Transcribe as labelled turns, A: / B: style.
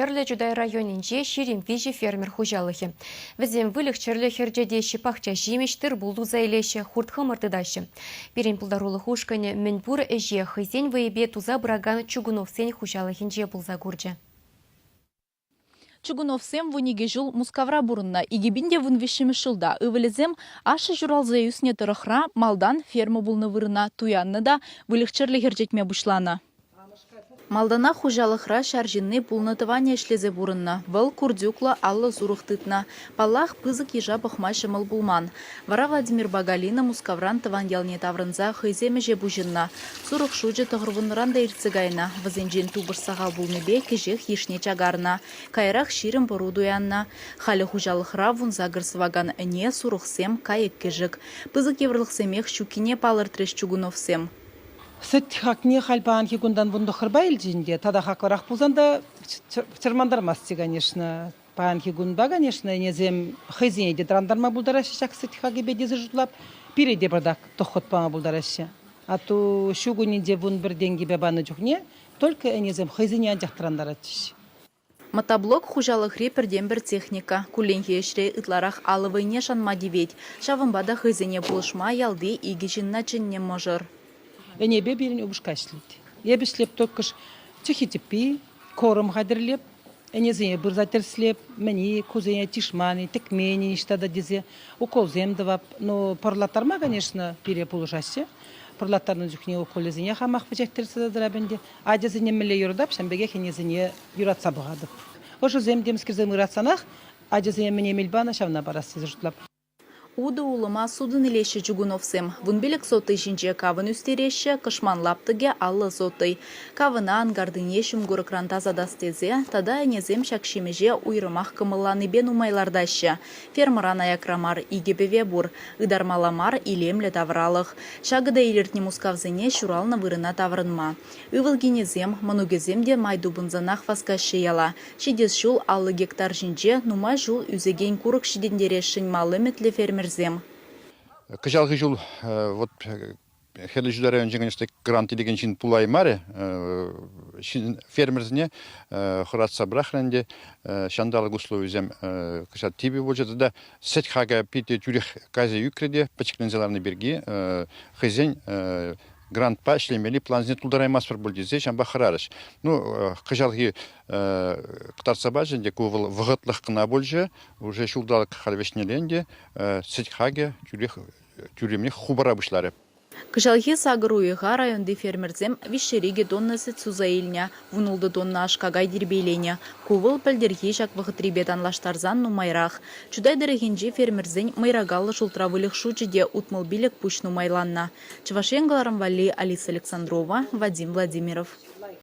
A: Херле Жудай районинже ширин вижи фермер хужалыхи. Візем вылық черле херджедеші пақча жемештір бұлду зайлеші хуртхы мыртыдашы. Перен пұлдарулы хушканы мінбур әже хызен вейбе туза браган чугунов сен хужалыхинже бұлза гурджа.
B: Чугуновсем вуниге жыл мускавра бурынна, игебінде вун вишімі шылда. Өвілізем ашы журалзы үсіне тұрықра малдан ферма бұлны вырына туянны да вылықчырлы херджетме бұшлана. Малдана хужалықра шаржинны пулнатывания шлезе бурынна. Выл курдюкла аллы зурухтытна. Паллах пызык ежа бұхмашы мыл булман. Вара Владимир Багалина мускавран тыван ялне таврынза хыземе же бужынна. Сурух шуджы тұғырвынранда ирцігайна. Вазенжен тубырсаға булныбе кежех ешне чагарна. Кайрақ ширым борудуянна. Халі хужалықра вун загырсываган әне сурухсем кайык кежік. Пызык еврлықсемех щукине палыр треш чугуновсем.
C: Сет хакне хальпан хикундан бунду хырбайл жинде, тада хакларах пузанда чермандармасти, конечно. Пан хигунба, конечно, незем хызине де драндарма булдарашы, шак сет хагебе дезе жутлап, пиреде бардак тохот пама булдарашы. А то шугунинде бун бір денги бебаны жухне, только незем хызине анжақтырандаратыш.
B: Мотоблок хужалық реперден бір техника. Куленхе ешре ытларах алывыне шанма девет. Шавымбада хызине булышма ялды игежинна чинне можыр.
C: Энебе берін өбішқа ішлейді. Ебішлеп төкіш чехитепи, корым қадірлеп, энезіне бір затерслеп, мәне көзіне тишманы, тікмені, нештада дезе, уколзем давап. Но парлаттарма, конечно, пере полушаще. Парлаттарның жүхіне уколезіне қамақ бәжектерсі дырабенде. Адезіне міле юрдап, шәмбеге хенезіне юратса бұғадып. Ошы зем демскерзем ұратсанақ, адезіне міне мелбана шавна барасы жұртлап.
B: Уды улыма судын илеші Чугуновсем. Вунбелек соты жинже кавын үстереші, кышман лаптыге аллы соты. Кавына ангардыне шумгурыкран тазадастезе, тада әнезем шакшимеже уйрымақ кымылланы бен умайлардашы. Фермыран аякрамар игебеве бур, ыдармаламар илемлі тавралық. Шагыда илертні мускавзыне шуралны вырына таврынма. Ывылгенезем, манугеземде майдубынзанақ васкашы яла. Шидес жул аллы гектар жинже, нумай жул үзеген курық шидендерешін малы метлі фермер
D: Кыжалғы жыл, вот, хелі жүлі район жеңіністі грант елеген жин пулай маре, фермерзіне құратса бірақырынде шандалық ұслы өзем кышат тибі бол жады да, сет қаға пейте жүрек қазы үкірде, пачықлензеларыны берге, хызен грант па ішлемелі планзіне тұлдараймас бір бұл дезе, шамба қырарыш. Ну, қыжалғы қытарса ба жінде көвіл вғытлық қына бол жа, уже шулдалық қалвешнеленде, сет қаға жүреміне хубара бұшлары.
B: Кыжалхи сагыруйыға районды фермерзем вишшериге доннасы цузаилня, вунулды донна ашкагай дербейленя. Кувыл пәлдерхи жак вғытрибетан лаштарзан нумайрақ. Чудай дәрігенже фермерзен майрагалы шултравылық шучыде утмыл билік пуш нумайланна. Чывашенгаларым вали Алиса Александрова, Вадим Владимиров.